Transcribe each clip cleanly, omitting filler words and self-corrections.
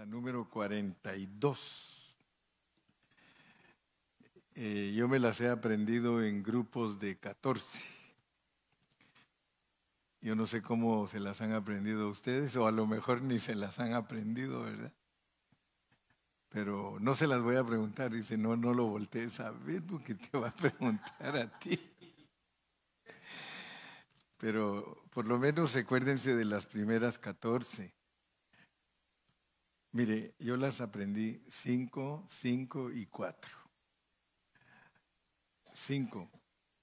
número 42. Yo me las he aprendido en grupos de 14. Yo no sé cómo se las han aprendido ustedes, o a lo mejor ni se las han aprendido, ¿verdad? Pero no se las voy a preguntar. Dice, no lo voltees a ver porque te va a preguntar a ti. Pero por lo menos recuérdense de las primeras 14. Mire, yo las aprendí 5, 5 y 4. 5.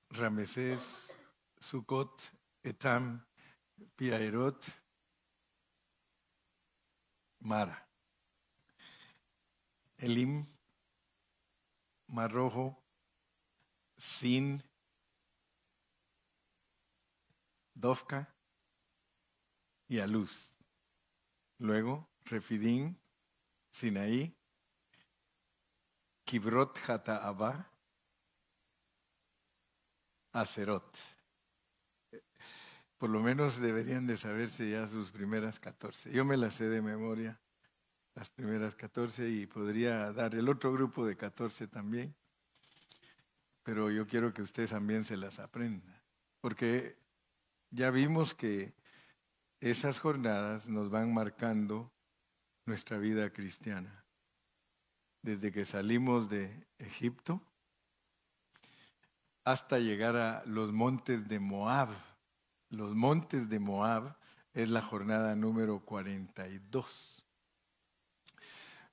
Ramesés, Sucot, Etam, Piaerot, Mara. Elim, Mar Rojo, Sin, Dofka y Aluz. Luego, Refidín, Sinaí, Kibrot Hataabá, Aserot. Por lo menos deberían de saberse ya sus primeras 14. Yo me las sé de memoria, las primeras 14, y podría dar el otro grupo de 14 también. Pero yo quiero que ustedes también se las aprendan, porque ya vimos que esas jornadas nos van marcando nuestra vida cristiana. Desde que salimos de Egipto hasta llegar a los montes de Moab. Los montes de Moab es la jornada número 42.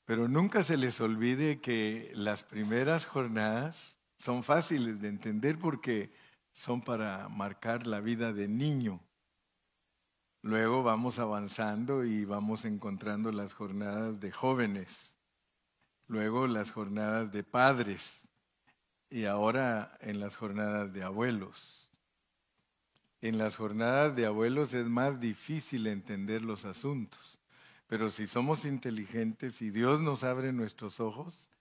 Pero nunca se les olvide que las primeras jornadas son fáciles de entender porque son para marcar la vida de niño. Luego vamos avanzando y vamos encontrando las jornadas de jóvenes. Luego las jornadas de padres. Y ahora en las jornadas de abuelos. En las jornadas de abuelos es más difícil entender los asuntos. Pero si somos inteligentes y Dios nos abre nuestros ojos,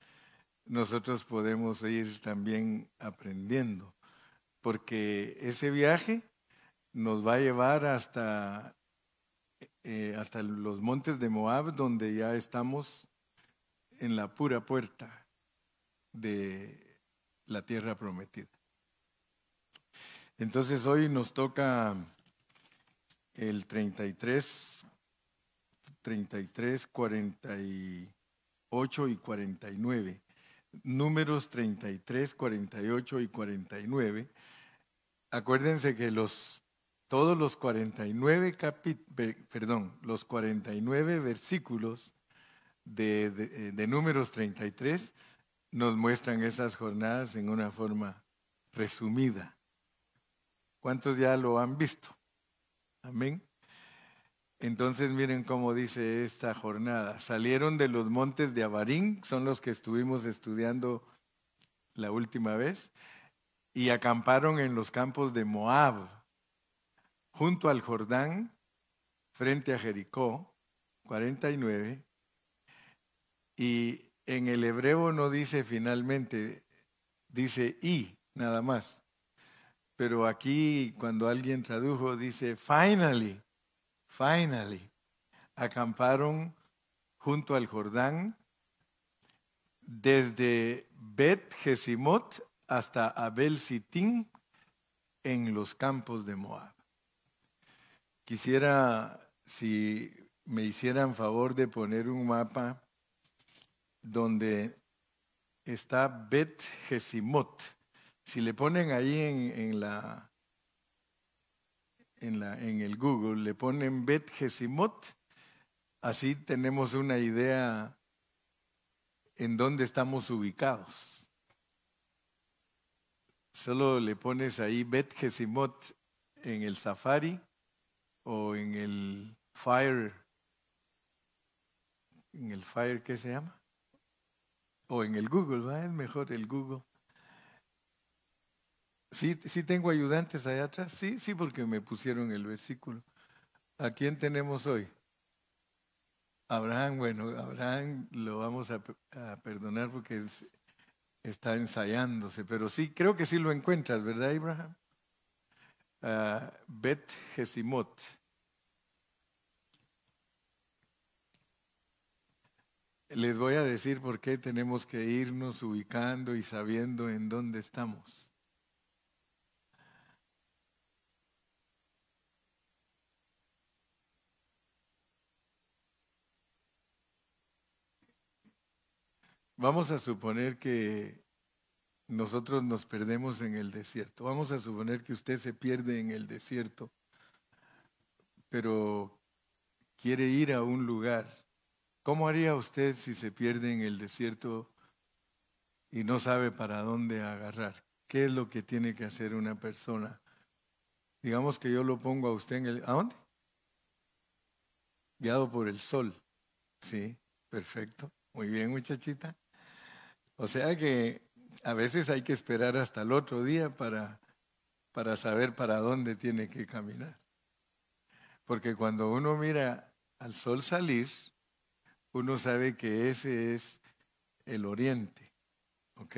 nosotros podemos ir también aprendiendo. Porque ese viaje nos va a llevar hasta los montes de Moab, donde ya estamos en la pura puerta de la tierra prometida. Entonces hoy nos toca el 33, 48 y 49. Números 33, 48 y 49. Acuérdense que todos los 49 los 49 versículos de Números 33 nos muestran esas jornadas en una forma resumida. ¿Cuántos ya lo han visto? Amén. Entonces miren cómo dice esta jornada. Salieron de los montes de Abarín, son los que estuvimos estudiando la última vez, y acamparon en los campos de Moab, junto al Jordán, frente a Jericó, 49. Y en el hebreo no dice finalmente, dice y, nada más. Pero aquí cuando alguien tradujo dice finally, acamparon junto al Jordán desde Bet Jesimot hasta Abel Sitín en los campos de Moab. Quisiera, si me hicieran favor de poner un mapa donde está Bet Jesimot. Si le ponen ahí en el Google, le ponen Bet Jesimot, así tenemos una idea en dónde estamos ubicados. Solo le pones ahí Bet Jesimot en el Safari o en el Fire, ¿qué se llama? O en el Google, ¿va? Es mejor el Google. Sí tengo ayudantes allá atrás. Sí, porque me pusieron el versículo. ¿A quién tenemos hoy? Abraham. Bueno, Abraham lo vamos a perdonar porque está ensayándose, pero sí, creo que sí lo encuentras, ¿verdad, Abraham? Bet Jesimot. les voy a decir por qué tenemos que irnos ubicando y sabiendo en dónde estamos. Vamos a suponer que nosotros nos perdemos en el desierto. Vamos a suponer que usted se pierde en el desierto, pero quiere ir a un lugar. ¿Cómo haría usted si se pierde en el desierto y no sabe para dónde agarrar? ¿Qué es lo que tiene que hacer una persona? Digamos que yo lo pongo a usted en el... ¿A dónde? Guiado por el sol. Sí, perfecto. Muy bien, muchachita. O sea que a veces hay que esperar hasta el otro día para saber para dónde tiene que caminar. Porque cuando uno mira al sol salir, uno sabe que ese es el oriente, ¿ok?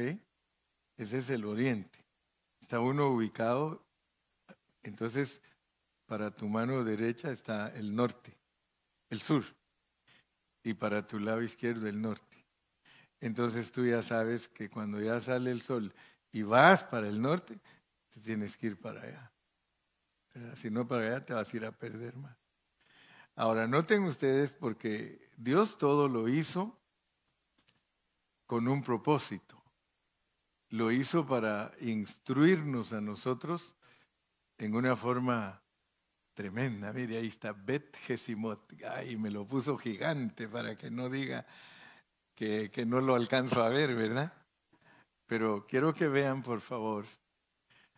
Ese es el oriente. Está uno ubicado, entonces para tu mano derecha está el norte, el sur, y para tu lado izquierdo el norte. Entonces tú ya sabes que cuando ya sale el sol y vas para el norte, te tienes que ir para allá. Si no para allá te vas a ir a perder más. Ahora, noten ustedes porque Dios todo lo hizo con un propósito. Lo hizo para instruirnos a nosotros en una forma tremenda. Mire, ahí está Bet Gesimot. Ay, me lo puso gigante para que no diga que no lo alcanzo a ver, ¿verdad? Pero quiero que vean, por favor.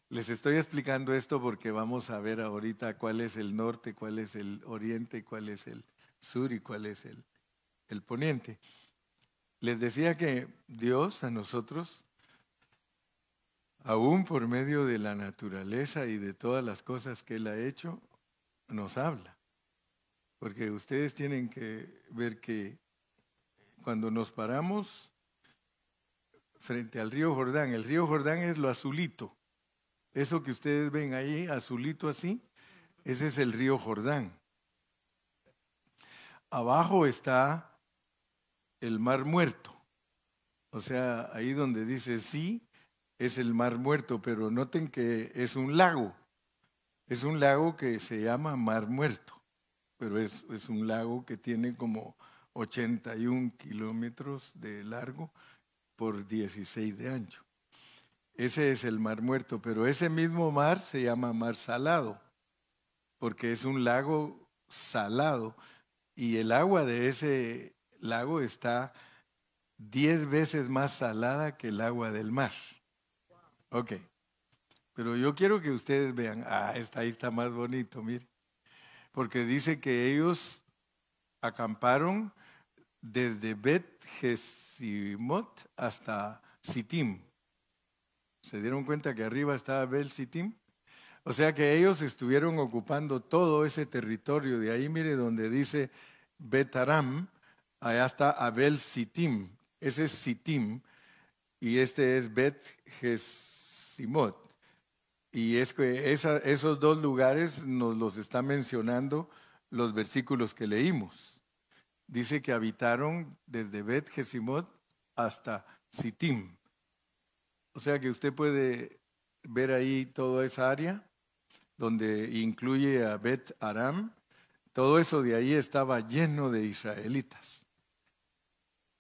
Les estoy explicando esto porque vamos a ver ahorita cuál es el norte, cuál es el oriente, cuál es el sur y cuál es el poniente. Les decía que Dios a nosotros, aún por medio de la naturaleza y de todas las cosas que Él ha hecho, nos habla. Porque ustedes tienen que ver que cuando nos paramos frente al río Jordán, el río Jordán es lo azulito. Eso que ustedes ven ahí, azulito así, ese es el río Jordán. Abajo está el Mar Muerto. O sea, ahí donde dice sí, es el Mar Muerto, pero noten que es un lago. Es un lago que se llama Mar Muerto, pero es un lago que tiene como 81 kilómetros de largo por 16 de ancho. Ese es el Mar Muerto, pero ese mismo mar se llama Mar Salado, porque es un lago salado y el agua de ese lago está 10 veces más salada que el agua del mar. Ok, pero yo quiero que ustedes vean, ahí está más bonito, mire, porque dice que ellos acamparon desde Bet Gesimot hasta Sittim. ¿Se dieron cuenta que arriba estaba Bet Sittim? O sea que ellos estuvieron ocupando todo ese territorio. De ahí, mire, donde dice Bet Aram, allá está Abel Sittim. Ese es Sittim y este es Bet Gesimot. Y es que esos dos lugares nos los está mencionando los versículos que leímos. Dice que habitaron desde Bet Gesimot hasta Sittim. O sea que usted puede ver ahí toda esa área donde incluye a Bet Aram. Todo eso de ahí estaba lleno de israelitas.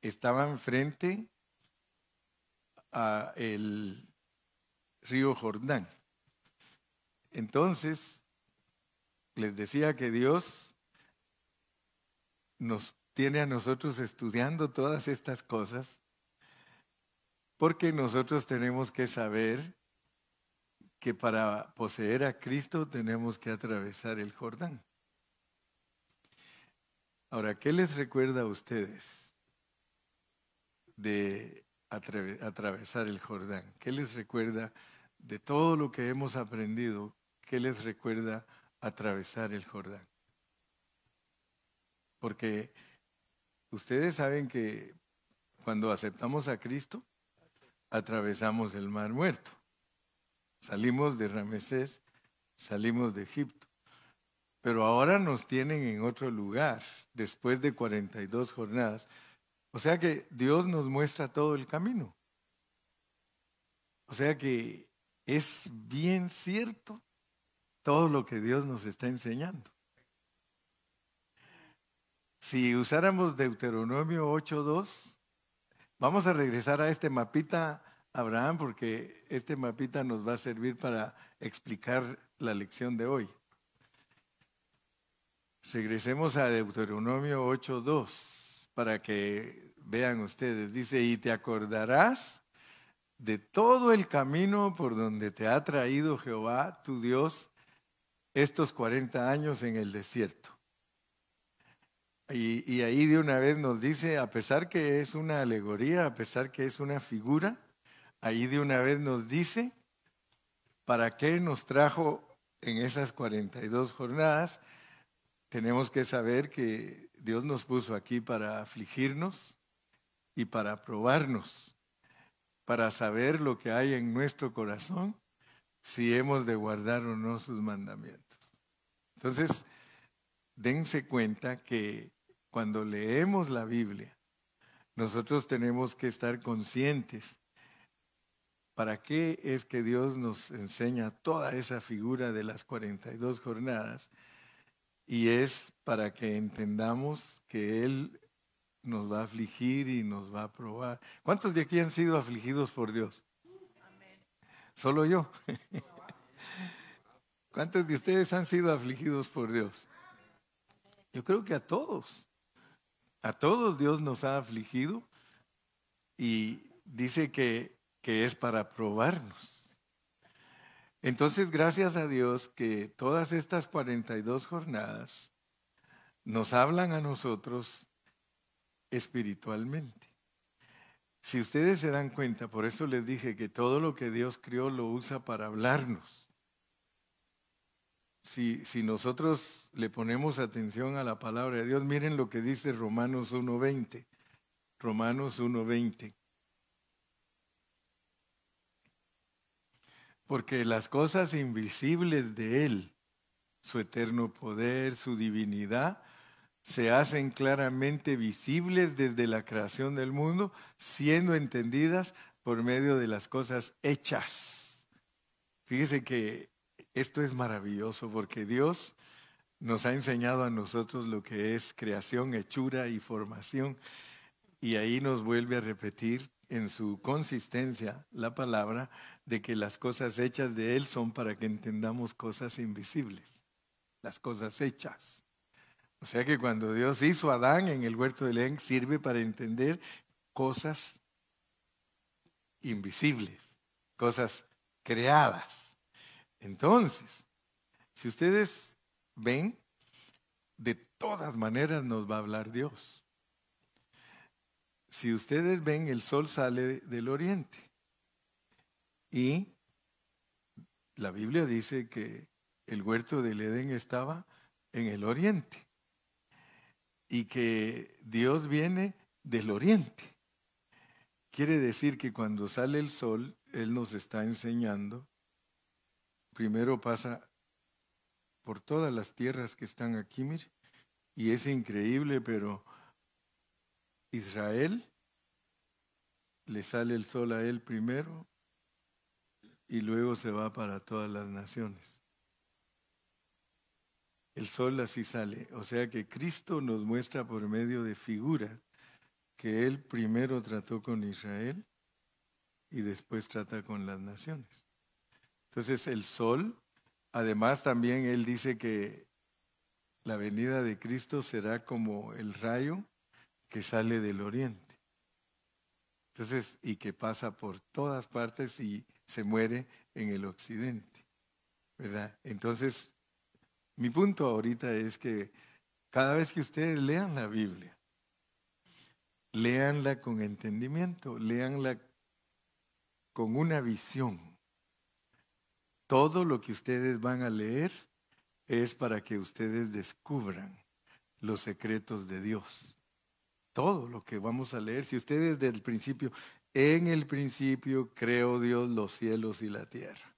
Estaban frente a el río Jordán. Entonces, les decía que Dios nos tiene a nosotros estudiando todas estas cosas porque nosotros tenemos que saber que para poseer a Cristo tenemos que atravesar el Jordán. Ahora, ¿qué les recuerda a ustedes de atravesar el Jordán? ¿Qué les recuerda de todo lo que hemos aprendido? ¿Qué les recuerda atravesar el Jordán? Porque ustedes saben que cuando aceptamos a Cristo, atravesamos el Mar Muerto. Salimos de Ramesés, salimos de Egipto. Pero ahora nos tienen en otro lugar, después de 42 jornadas, O sea que Dios nos muestra todo el camino. O sea que es bien cierto todo lo que Dios nos está enseñando. Si usáramos Deuteronomio 8:2, vamos a regresar a este mapita, Abraham, porque este mapita nos va a servir para explicar la lección de hoy. Regresemos a Deuteronomio 8:2 para que vean ustedes. Dice, y te acordarás de todo el camino por donde te ha traído Jehová, tu Dios, estos 40 años en el desierto. Y ahí de una vez nos dice, a pesar que es una alegoría, a pesar que es una figura, ahí de una vez nos dice, ¿para qué nos trajo en esas 42 jornadas? Tenemos que saber que Dios nos puso aquí para afligirnos y para probarnos, para saber lo que hay en nuestro corazón, si hemos de guardar o no sus mandamientos. Entonces, dense cuenta que cuando leemos la Biblia, nosotros tenemos que estar conscientes para qué es que Dios nos enseña toda esa figura de las 42 jornadas, y es para que entendamos que Él nos va a afligir y nos va a probar. ¿Cuántos de aquí han sido afligidos por Dios? Solo yo. ¿Cuántos de ustedes han sido afligidos por Dios? Yo creo que a todos. A todos Dios nos ha afligido y dice que es para probarnos. Entonces, gracias a Dios que todas estas 42 jornadas nos hablan a nosotros espiritualmente. Si ustedes se dan cuenta, por eso les dije que todo lo que Dios creó lo usa para hablarnos. Si nosotros le ponemos atención a la palabra de Dios, miren lo que dice Romanos 1:20. Romanos 1:20. Porque las cosas invisibles de Él, su eterno poder, su divinidad, se hacen claramente visibles desde la creación del mundo, siendo entendidas por medio de las cosas hechas. Fíjese que esto es maravilloso porque Dios nos ha enseñado a nosotros lo que es creación, hechura y formación. Y ahí nos vuelve a repetir en su consistencia la palabra de que las cosas hechas de Él son para que entendamos cosas invisibles, las cosas hechas. O sea que cuando Dios hizo a Adán en el huerto del Edén, sirve para entender cosas invisibles, cosas creadas. Entonces, si ustedes ven, de todas maneras nos va a hablar Dios. Si ustedes ven, el sol sale del oriente y la Biblia dice que el huerto del Edén estaba en el oriente y que Dios viene del oriente. Quiere decir que cuando sale el sol, Él nos está enseñando, primero pasa por todas las tierras que están aquí, mire, y es increíble, pero Israel, le sale el sol a él primero y luego se va para todas las naciones. El sol así sale, o sea que Cristo nos muestra por medio de figura que Él primero trató con Israel y después trata con las naciones. Entonces el sol, además también Él dice que la venida de Cristo será como el rayo que sale del oriente. Entonces, y que pasa por todas partes y se muere en el occidente, ¿verdad? Entonces, mi punto ahorita es que cada vez que ustedes lean la Biblia, léanla con entendimiento, léanla con una visión. Todo lo que ustedes van a leer es para que ustedes descubran los secretos de Dios. Todo lo que vamos a leer, si ustedes desde el principio, en el principio creó Dios los cielos y la tierra.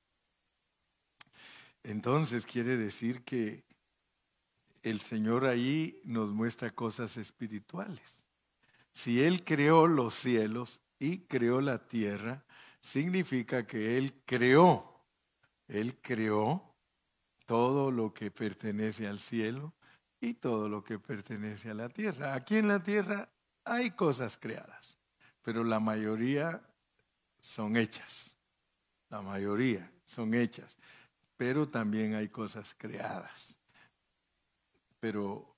Entonces quiere decir que el Señor ahí nos muestra cosas espirituales. Si Él creó los cielos y creó la tierra, significa que Él creó todo lo que pertenece al cielo y todo lo que pertenece a la tierra. Aquí en la tierra hay cosas creadas, pero la mayoría son hechas. La mayoría son hechas, pero también hay cosas creadas. Pero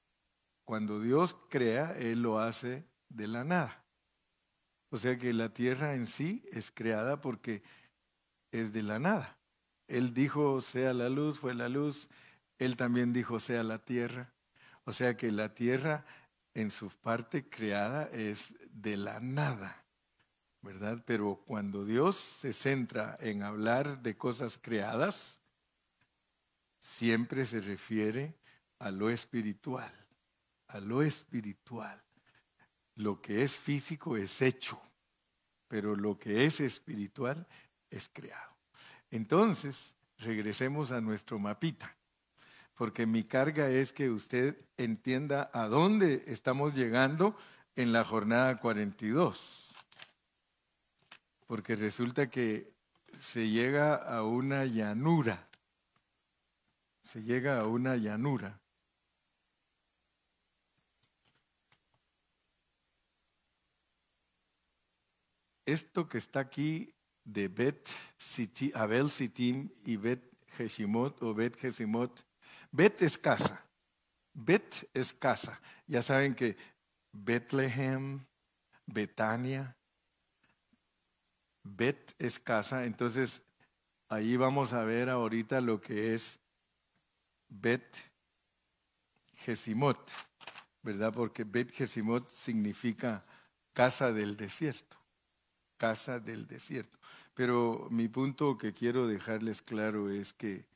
cuando Dios crea, Él lo hace de la nada. O sea que la tierra en sí es creada porque es de la nada. Él dijo, sea la luz, fue la luz. Él también dijo, sea la tierra. O sea que la tierra en su parte creada es de la nada, ¿verdad? Pero cuando Dios se centra en hablar de cosas creadas, siempre se refiere a lo espiritual, a lo espiritual. Lo que es físico es hecho, pero lo que es espiritual es creado. Entonces, regresemos a nuestro mapita, porque mi carga es que usted entienda a dónde estamos llegando en la jornada 42, porque resulta que se llega a una llanura, se llega a una llanura. Esto que está aquí de Abel Sittim y Bet Jeshimot o Bet Jesimot, Bet es casa, Bet es casa. Ya saben que Bethlehem, Betania, Bet es casa, entonces ahí vamos a ver ahorita lo que es Bet Jesimot, ¿verdad? Porque Bet Jesimot significa casa del desierto, casa del desierto. Pero mi punto que quiero dejarles claro es que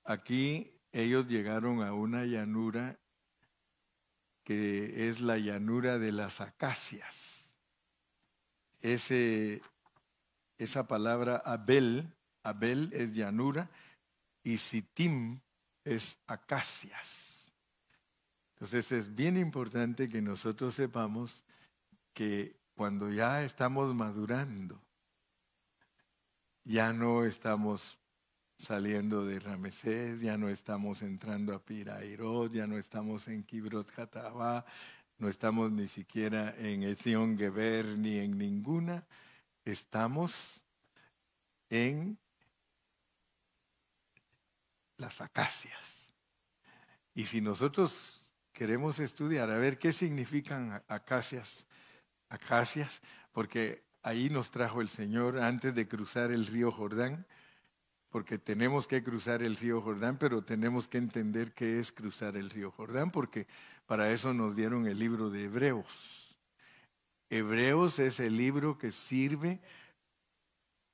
aquí ellos llegaron a una llanura que es la llanura de las acacias. Esa palabra Abel es llanura y Sittim es acacias. Entonces es bien importante que nosotros sepamos que cuando ya estamos madurando, ya no estamos saliendo de Ramesés, ya no estamos entrando a Pirairot, ya no estamos en Kibrot Hatavá, no estamos ni siquiera en Ezion Geber ni en ninguna, estamos en las acacias. Y si nosotros queremos estudiar a ver qué significan acacias, porque ahí nos trajo el Señor antes de cruzar el río Jordán, porque tenemos que cruzar el río Jordán, pero tenemos que entender qué es cruzar el río Jordán, porque para eso nos dieron el libro de Hebreos. Hebreos es el libro que sirve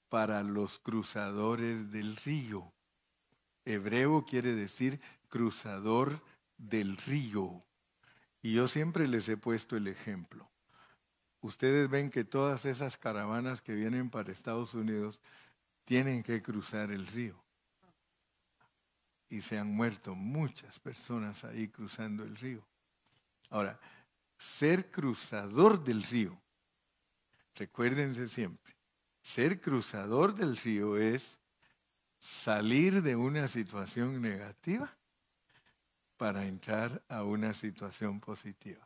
para los cruzadores del río. Hebreo quiere decir cruzador del río. Y yo siempre les he puesto el ejemplo. Ustedes ven que todas esas caravanas que vienen para Estados Unidos tienen que cruzar el río. Y se han muerto muchas personas ahí cruzando el río. Ahora, ser cruzador del río, recuérdense siempre, ser cruzador del río es salir de una situación negativa para entrar a una situación positiva.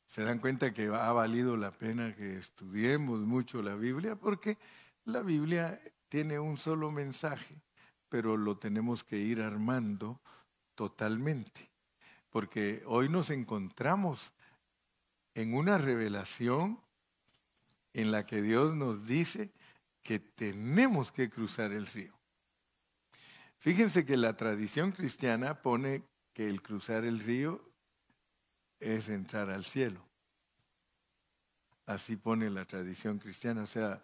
Se dan cuenta que ha valido la pena que estudiemos mucho la Biblia, porque la Biblia tiene un solo mensaje, pero lo tenemos que ir armando totalmente, porque hoy nos encontramos en una revelación en la que Dios nos dice que tenemos que cruzar el río. Fíjense que la tradición cristiana pone que el cruzar el río es entrar al cielo. Así pone la tradición cristiana. O sea,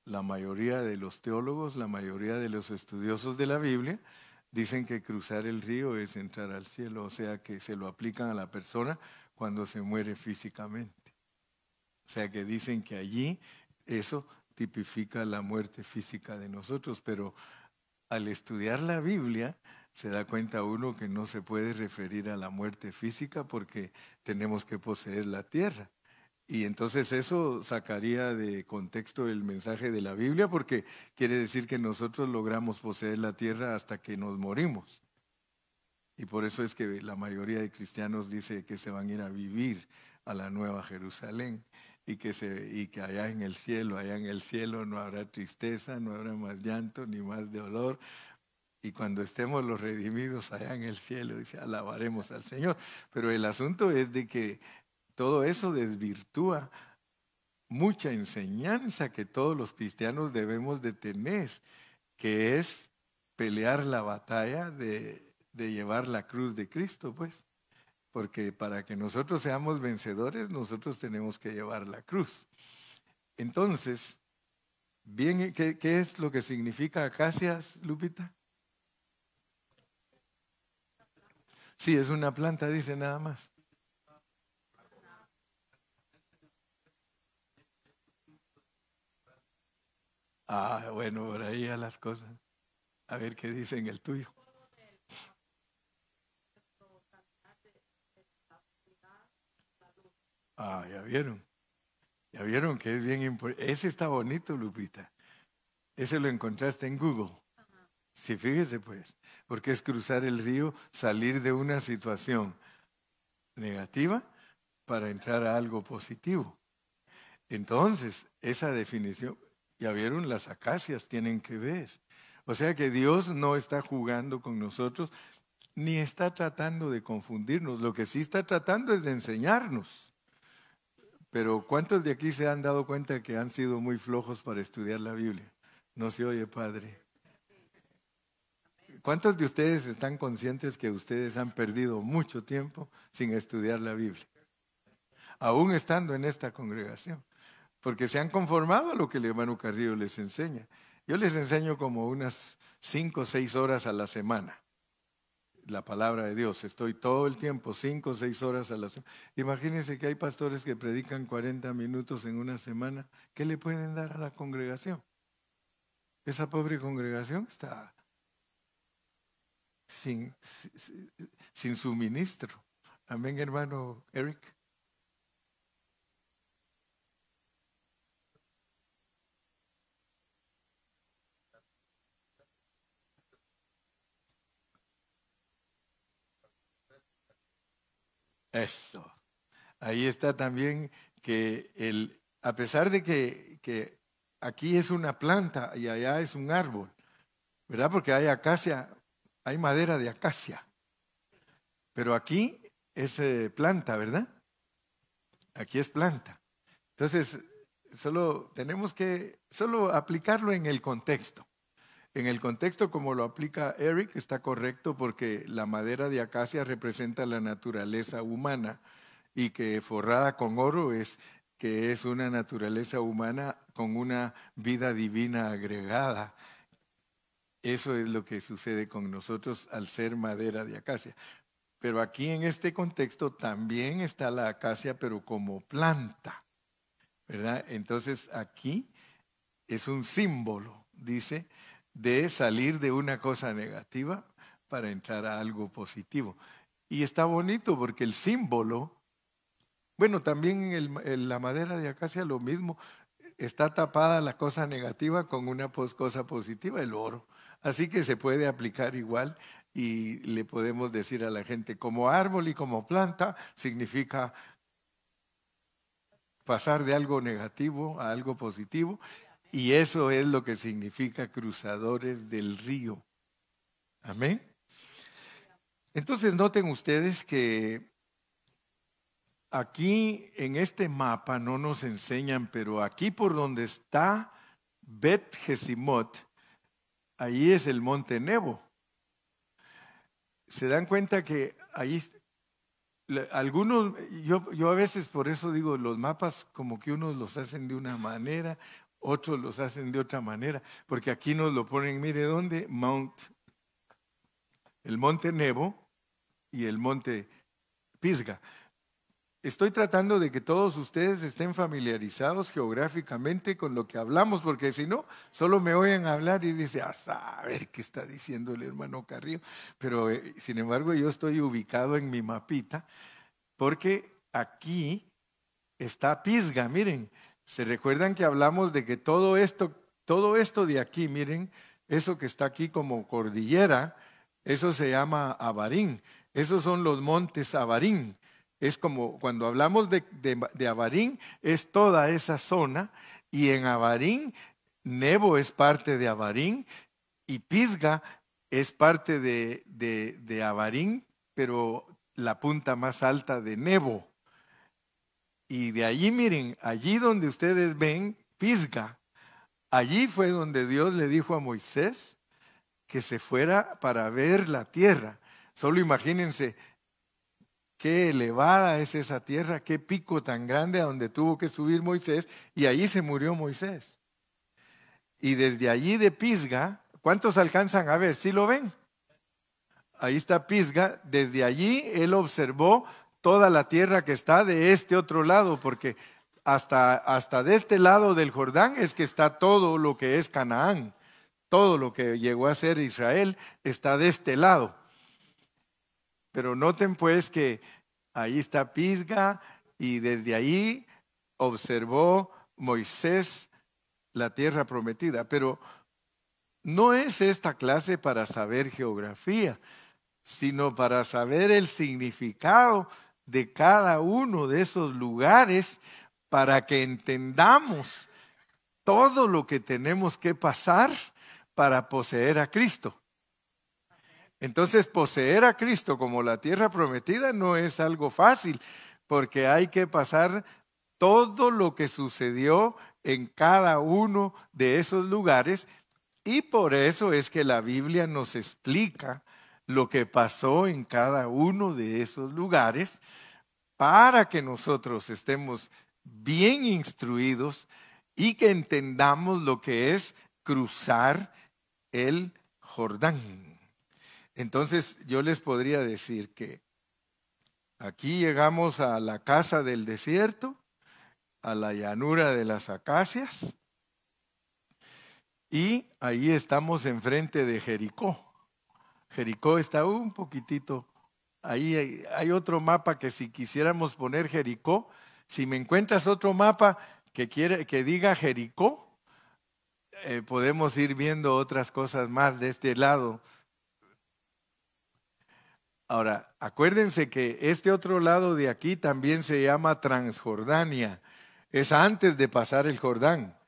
la mayoría de los teólogos, la mayoría de los estudiosos de la Biblia dicen que cruzar el río es entrar al cielo. O sea, que se lo aplican a la persona cuando se muere físicamente. O sea, que dicen que allí eso tipifica la muerte física de nosotros. Pero al estudiar la Biblia se da cuenta uno que no se puede referir a la muerte física porque tenemos que poseer la tierra. Y entonces eso sacaría de contexto el mensaje de la Biblia porque quiere decir que nosotros logramos poseer la tierra hasta que nos morimos. Y por eso es que la mayoría de cristianos dice que se van a ir a vivir a la Nueva Jerusalén y que allá en el cielo no habrá tristeza, no habrá más llanto ni más dolor. Y cuando estemos los redimidos allá en el cielo, dice, alabaremos al Señor. Pero el asunto es de que todo eso desvirtúa mucha enseñanza que todos los cristianos debemos de tener, que es pelear la batalla de llevar la cruz de Cristo, pues. Porque para que nosotros seamos vencedores, nosotros tenemos que llevar la cruz. Entonces, bien, ¿qué es lo que significa acacias, Lupita? Sí, es una planta, dice nada más. Ah, bueno, por ahí a las cosas. A ver qué dice en el tuyo. Ah, ya vieron. Ya vieron que es bien importante. Ese está bonito, Lupita. Ese lo encontraste en Google. Sí, fíjese pues, porque es cruzar el río, salir de una situación negativa para entrar a algo positivo. Entonces, esa definición, ya vieron, las acacias tienen que ver. O sea que Dios no está jugando con nosotros, ni está tratando de confundirnos. Lo que sí está tratando es de enseñarnos. Pero ¿cuántos de aquí se han dado cuenta que han sido muy flojos para estudiar la Biblia? No se oye, Padre. ¿Cuántos de ustedes están conscientes que ustedes han perdido mucho tiempo sin estudiar la Biblia? Aún estando en esta congregación. Porque se han conformado a lo que el hermano Carrillo les enseña. Yo les enseño como unas 5 o 6 horas a la semana. La palabra de Dios. Estoy todo el tiempo, 5 o 6 horas a la semana. Imagínense que hay pastores que predican 40 minutos en una semana. ¿Qué le pueden dar a la congregación? Esa pobre congregación está sin suministro. Amén, hermano Eric. Eso. Ahí está también que a pesar de que aquí es una planta y allá es un árbol, ¿verdad? Porque hay acacia, hay madera de acacia, pero aquí es planta, ¿verdad? Aquí es planta. Entonces, solo tenemos que aplicarlo en el contexto. En el contexto como lo aplica Eric está correcto porque la madera de acacia representa la naturaleza humana y que forrada con oro es que es una naturaleza humana con una vida divina agregada. Eso es lo que sucede con nosotros al ser madera de acacia. Pero aquí en este contexto también está la acacia, pero como planta, ¿verdad? Entonces aquí es un símbolo, dice, de salir de una cosa negativa para entrar a algo positivo. Y está bonito porque el símbolo, bueno, también en la madera de acacia lo mismo, está tapada la cosa negativa con una cosa positiva, el oro. Así que se puede aplicar igual y le podemos decir a la gente, como árbol y como planta, significa pasar de algo negativo a algo positivo. Y eso es lo que significa cruzadores del río. Amén. Entonces noten ustedes que aquí en este mapa no nos enseñan, pero aquí por donde está Bet Jesimot, ahí es el monte Nebo. Se dan cuenta que ahí algunos, yo a veces por eso digo, los mapas como que unos los hacen de una manera, otros los hacen de otra manera, porque aquí nos lo ponen, mire dónde, el monte Nebo y el monte Pisga. estoy tratando de que todos ustedes estén familiarizados geográficamente con lo que hablamos, porque si no, solo me oyen hablar y dice, a saber qué está diciendo el hermano Carrillo. Pero sin embargo, yo estoy ubicado en mi mapita, porque aquí está Pisga. Miren, ¿se recuerdan que hablamos de que todo esto de aquí, miren, eso que está aquí como cordillera, eso se llama Abarín? Esos son los montes Abarín. Es como cuando hablamos de Abarín, es toda esa zona, y en Abarín, Nebo es parte de Abarín y Pisga es parte de Abarín, pero la punta más alta de Nebo. Y de allí, miren, allí donde ustedes ven Pisga, allí fue donde Dios le dijo a Moisés que se fuera para ver la tierra. Solo imagínense qué elevada es esa tierra, qué pico tan grande a donde tuvo que subir Moisés, y allí se murió Moisés. Y desde allí de Pisga, ¿cuántos alcanzan a ver? ¿Sí lo ven? Ahí está Pisga. Desde allí él observó toda la tierra que está de este otro lado, porque hasta de este lado del Jordán es que está todo lo que es Canaán. Todo lo que llegó a ser Israel está de este lado. Pero noten pues que ahí está Pisga, y desde ahí observó Moisés la tierra prometida. Pero no es esta clase para saber geografía, sino para saber el significado de cada uno de esos lugares, para que entendamos todo lo que tenemos que pasar para poseer a Cristo. Entonces, poseer a Cristo como la tierra prometida no es algo fácil, porque hay que pasar todo lo que sucedió en cada uno de esos lugares, y por eso es que la Biblia nos explica lo que pasó en cada uno de esos lugares, para que nosotros estemos bien instruidos y que entendamos lo que es cruzar el Jordán. Entonces yo les podría decir que aquí llegamos a la casa del desierto, a la llanura de las acacias, y ahí estamos enfrente de Jericó. Jericó está un poquitito, ahí hay otro mapa que si quisiéramos poner Jericó, si me encuentras otro mapa que diga Jericó, podemos ir viendo otras cosas más de este lado. Ahora, acuérdense que este otro lado de aquí también se llama Transjordania. Es antes de pasar el Jordán.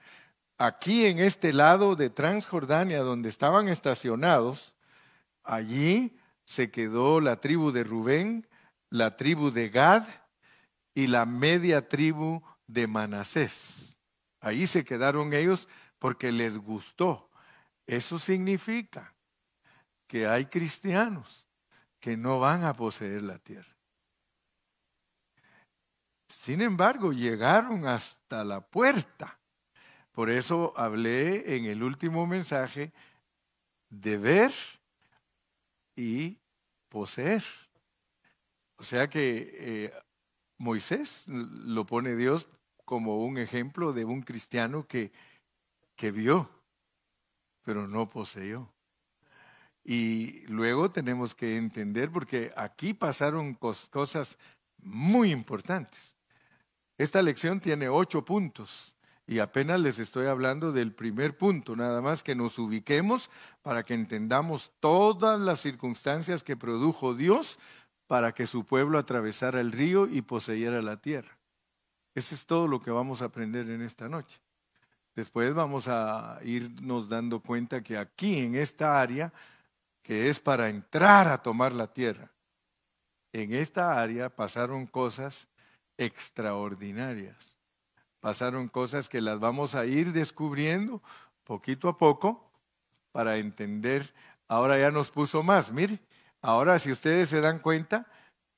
Aquí en este lado de Transjordania, donde estaban estacionados, allí se quedó la tribu de Rubén, la tribu de Gad y la media tribu de Manasés. Ahí se quedaron ellos porque les gustó. Eso significa que hay cristianos que no van a poseer la tierra. Sin embargo, llegaron hasta la puerta. Por eso hablé en el último mensaje de ver y poseer. O sea que Moisés lo pone Dios como un ejemplo de un cristiano que vio, pero no poseyó. Y luego tenemos que entender, porque aquí pasaron cosas muy importantes. Esta lección tiene 8 puntos y apenas les estoy hablando del primer punto, nada más que nos ubiquemos para que entendamos todas las circunstancias que produjo Dios para que su pueblo atravesara el río y poseyera la tierra. Eso es todo lo que vamos a aprender en esta noche. Después vamos a irnos dando cuenta que aquí en esta área, que es para entrar a tomar la tierra, en esta área pasaron cosas extraordinarias. Pasaron cosas que las vamos a ir descubriendo poquito a poco para entender. Ahora ya nos puso más, mire, ahora si ustedes se dan cuenta,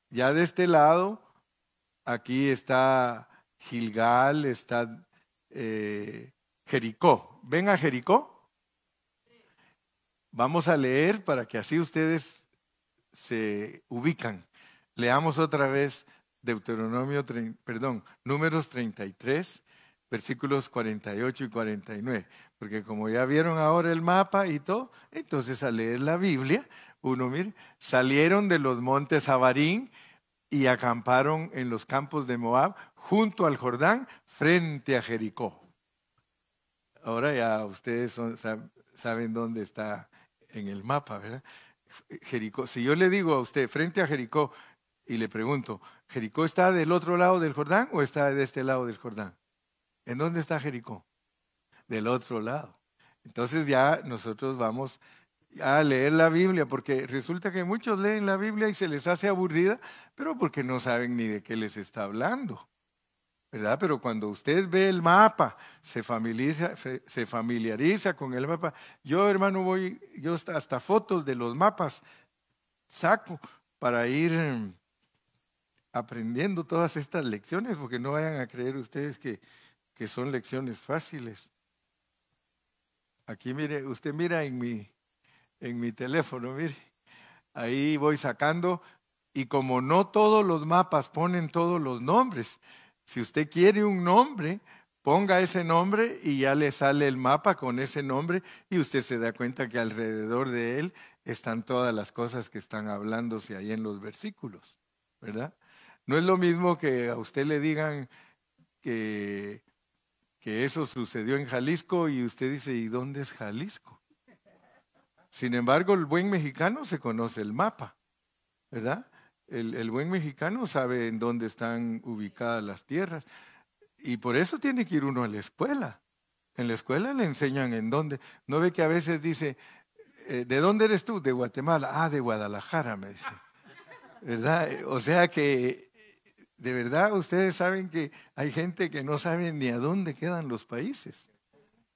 ya de este lado, aquí está Gilgal, está Jericó. ¿Ven a Jericó? Vamos a leer para que así ustedes se ubican. Leamos otra vez Números 33, versículos 48 y 49. Porque como ya vieron ahora el mapa y todo, entonces al leer la Biblia, uno mire, salieron de los montes Abarín y acamparon en los campos de Moab, junto al Jordán, frente a Jericó. Ahora ya ustedes saben dónde está en el mapa, ¿verdad? Jericó. Si yo le digo a usted, frente a Jericó, y le pregunto, ¿Jericó está del otro lado del Jordán o está de este lado del Jordán? ¿En dónde está Jericó? Del otro lado. Entonces ya nosotros vamos a leer la Biblia, porque resulta que muchos leen la Biblia y se les hace aburrida, pero porque no saben ni de qué les está hablando, ¿verdad? Pero cuando usted ve el mapa, se familiariza con el mapa. Yo, hermano, yo hasta fotos de los mapas saco para ir aprendiendo todas estas lecciones, porque no vayan a creer ustedes que son lecciones fáciles. Aquí mire, usted mira en mi teléfono, mire, ahí voy sacando, y como no todos los mapas ponen todos los nombres, si usted quiere un nombre, ponga ese nombre y ya le sale el mapa con ese nombre, y usted se da cuenta que alrededor de él están todas las cosas que están hablándose ahí en los versículos, ¿verdad? No es lo mismo que a usted le digan que eso sucedió en Jalisco y usted dice, ¿y dónde es Jalisco? Sin embargo, el buen mexicano se conoce el mapa, ¿verdad? El buen mexicano sabe en dónde están ubicadas las tierras, y por eso tiene que ir uno a la escuela. En la escuela le enseñan en dónde. ¿No ve que a veces dice, ¿de dónde eres tú? De Guatemala. Ah, de Guadalajara, me dice. ¿Verdad? O sea que, de verdad, ustedes saben que hay gente que no sabe ni a dónde quedan los países.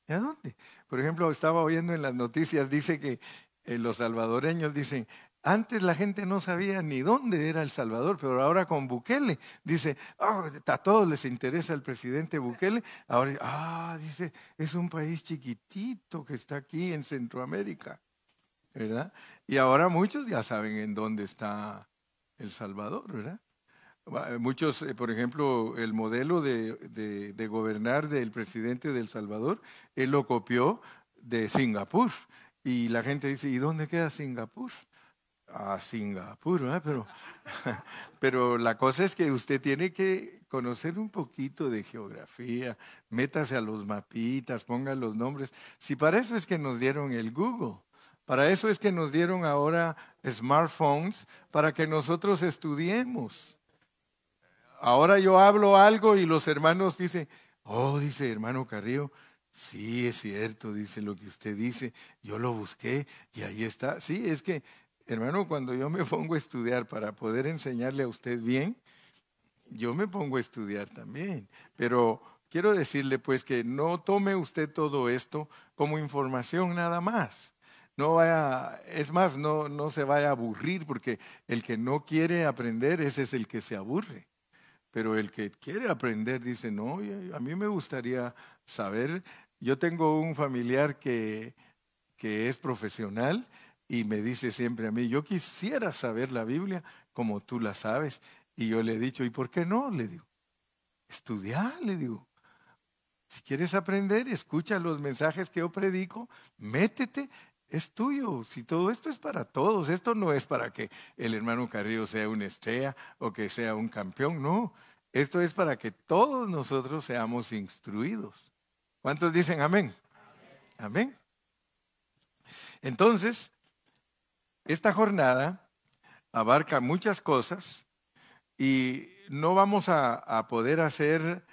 ¿Y a dónde? Por ejemplo, estaba oyendo en las noticias, dice que los salvadoreños dicen, antes la gente no sabía ni dónde era El Salvador, pero ahora con Bukele, dice, a todos les interesa el presidente Bukele. Ahora, dice, es un país chiquitito que está aquí en Centroamérica, ¿verdad? Y ahora muchos ya saben en dónde está El Salvador, ¿verdad? Muchos, por ejemplo, el modelo de gobernar del presidente de El Salvador, él lo copió de Singapur. Y la gente dice, ¿y dónde queda Singapur? Singapur, ¿verdad? Pero la cosa es que usted tiene que conocer un poquito de geografía, métase a los mapitas, ponga los nombres. Si para eso es que nos dieron el Google, para eso es que nos dieron ahora smartphones, para que nosotros estudiemos. Ahora yo hablo algo y los hermanos dicen, dice hermano Carrillo, sí es cierto, dice lo que usted dice, yo lo busqué y ahí está. Sí, es que, hermano, cuando yo me pongo a estudiar para poder enseñarle a usted bien, yo me pongo a estudiar también. Pero quiero decirle pues que no tome usted todo esto como información nada más. No vaya, es más, no se vaya a aburrir, porque el que no quiere aprender, ese es el que se aburre. Pero el que quiere aprender dice, no, a mí me gustaría saber. Yo tengo un familiar que es profesional y me dice siempre a mí, yo quisiera saber la Biblia como tú la sabes. Y yo le he dicho, ¿y por qué no? Le digo, estudiar, le digo. Si quieres aprender, escucha los mensajes que yo predico, métete, es tuyo. Si todo esto es para todos, esto no es para que el hermano Carrillo sea una estrella o que sea un campeón, no. Esto es para que todos nosotros seamos instruidos. ¿Cuántos dicen amén? Amén. Entonces, esta jornada abarca muchas cosas y no vamos a poder hacer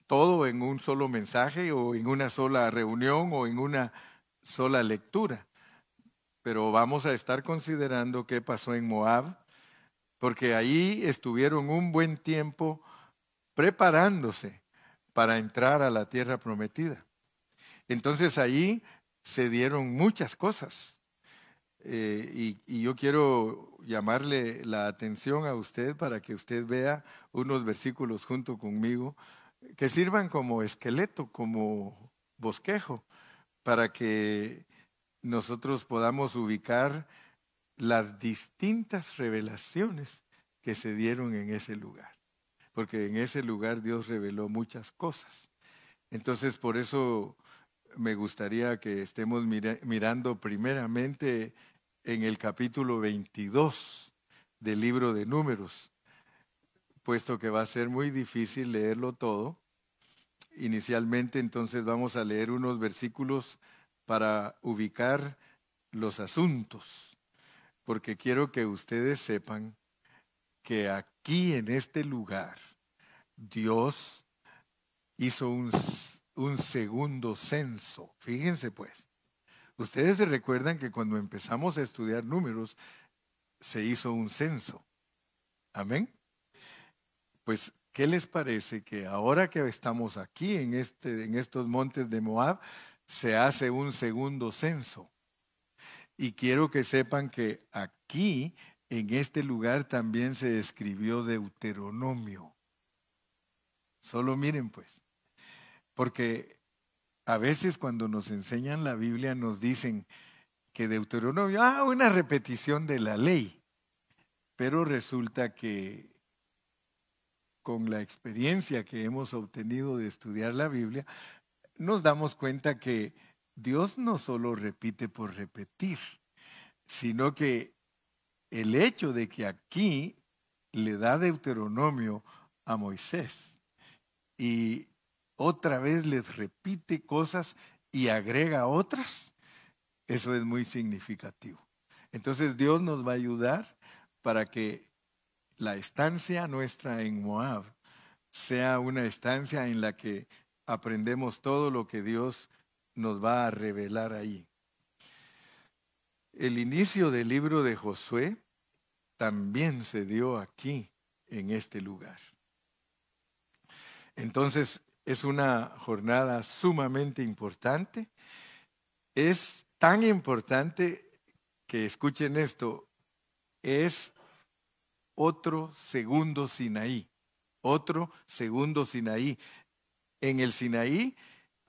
todo en un solo mensaje o en una sola reunión o en una sola lectura. Pero vamos a estar considerando qué pasó en Moab, porque ahí estuvieron un buen tiempo preparándose para entrar a la tierra prometida. Entonces ahí se dieron muchas cosas. Y yo quiero llamarle la atención a usted para que usted vea unos versículos junto conmigo que sirvan como esqueleto, como bosquejo, para que nosotros podamos ubicar las distintas revelaciones que se dieron en ese lugar, porque en ese lugar Dios reveló muchas cosas. Entonces, por eso me gustaría que estemos mirando primeramente en el capítulo 22 del libro de Números, puesto que va a ser muy difícil leerlo todo. Inicialmente, entonces, vamos a leer unos versículos para ubicar los asuntos, porque quiero que ustedes sepan que aquí en este lugar Dios hizo un segundo censo. Fíjense pues, ustedes se recuerdan que cuando empezamos a estudiar números se hizo un censo. Amén. Pues, ¿qué les parece que ahora que estamos aquí en estos montes de Moab se hace un segundo censo? Y quiero que sepan que aquí, en este lugar, también se escribió Deuteronomio. Solo miren pues, porque a veces cuando nos enseñan la Biblia nos dicen que Deuteronomio, una repetición de la ley, pero resulta que con la experiencia que hemos obtenido de estudiar la Biblia, nos damos cuenta que Dios no solo repite por repetir, sino que el hecho de que aquí le da Deuteronomio a Moisés y otra vez les repite cosas y agrega otras, eso es muy significativo. Entonces Dios nos va a ayudar para que la estancia nuestra en Moab sea una estancia en la que aprendemos todo lo que Dios nos va a revelar ahí. El inicio del libro de Josué también se dio aquí, en este lugar. Entonces, es una jornada sumamente importante. Es tan importante que, escuchen esto, es otro segundo Sinaí. Otro segundo Sinaí. En el Sinaí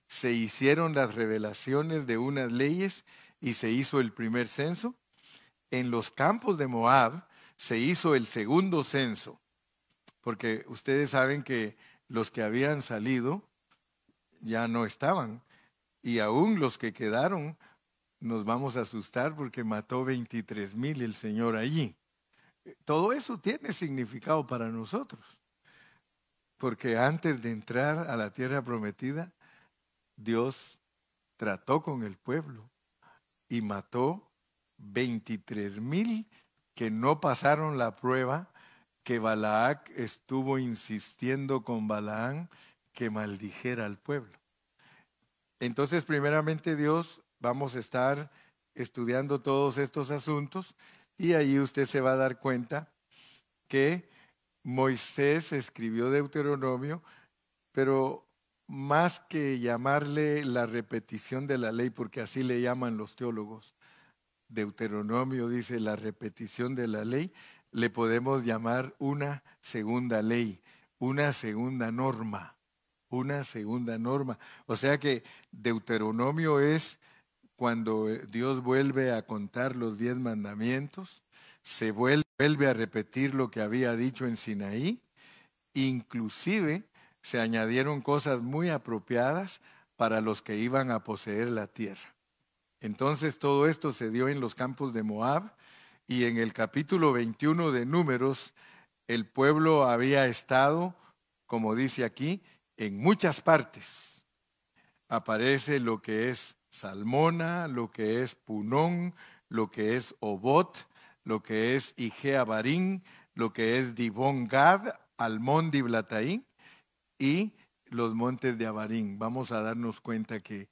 se hicieron las revelaciones de unas leyes y se hizo el primer censo. En los campos de Moab se hizo el segundo censo, porque ustedes saben que los que habían salido ya no estaban, y aún los que quedaron nos vamos a asustar porque mató 23,000 el Señor allí. Todo eso tiene significado para nosotros, porque antes de entrar a la tierra prometida, Dios trató con el pueblo y mató 23,000 que no pasaron la prueba, que Balac estuvo insistiendo con Balaán que maldijera al pueblo. Entonces, primeramente Dios, vamos a estar estudiando todos estos asuntos y ahí usted se va a dar cuenta que Moisés escribió Deuteronomio, pero más que llamarle la repetición de la ley, porque así le llaman los teólogos, Deuteronomio dice la repetición de la ley, le podemos llamar una segunda ley, una segunda norma, una segunda norma. O sea que Deuteronomio es cuando Dios vuelve a contar los 10 mandamientos, se vuelve a repetir lo que había dicho en Sinaí, inclusive se añadieron cosas muy apropiadas para los que iban a poseer la tierra. Entonces todo esto se dio en los campos de Moab y en el capítulo 21 de Números el pueblo había estado, como dice aquí, en muchas partes. Aparece lo que es Salmona, lo que es Punón, lo que es Obot, lo que es Ije-Abarín, lo que es Dibón Gad, Almón Diblataín y los montes de Abarín. Vamos a darnos cuenta que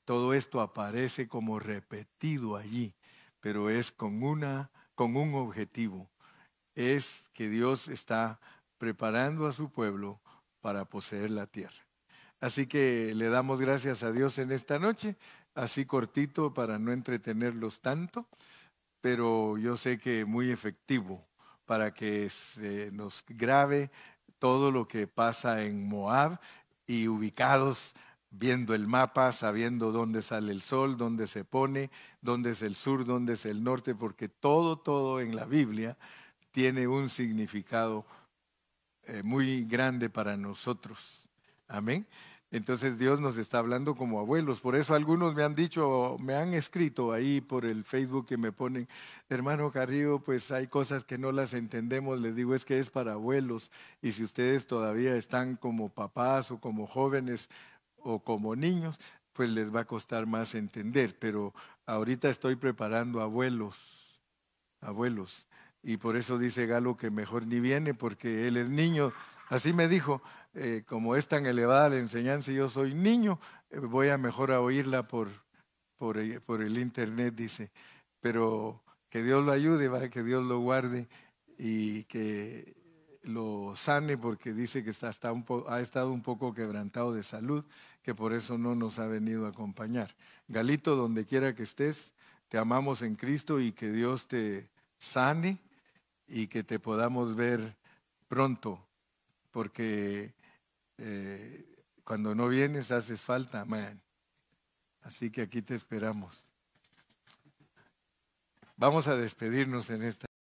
todo esto aparece como repetido allí, pero es con un objetivo. Es que Dios está preparando a su pueblo para poseer la tierra. Así que le damos gracias a Dios en esta noche, así cortito para no entretenerlos tanto, pero yo sé que muy efectivo para que se nos grabe todo lo que pasa en Moab y ubicados viendo el mapa, sabiendo dónde sale el sol, dónde se pone, dónde es el sur, dónde es el norte, porque todo en la Biblia tiene un significado muy grande para nosotros. Amén. Entonces Dios nos está hablando como abuelos. Por eso algunos me han dicho, me han escrito ahí por el Facebook que me ponen, hermano Carrillo, pues hay cosas que no las entendemos. Les digo, es que es para abuelos. Y si ustedes todavía están como papás o como jóvenes o como niños, pues les va a costar más entender. Pero ahorita estoy preparando abuelos, abuelos. Y por eso dice Galo que mejor ni viene, porque él es niño. Así me dijo, como es tan elevada la enseñanza y yo soy niño, voy a mejor a oírla por el internet, dice. Pero que Dios lo ayude, ¿va? Que Dios lo guarde y que lo sane, porque dice que ha estado un poco quebrantado de salud, que por eso no nos ha venido a acompañar. Galito, donde quiera que estés, te amamos en Cristo y que Dios te sane y que te podamos ver pronto, porque cuando no vienes haces falta, man. Así que aquí te esperamos. Vamos a despedirnos en esta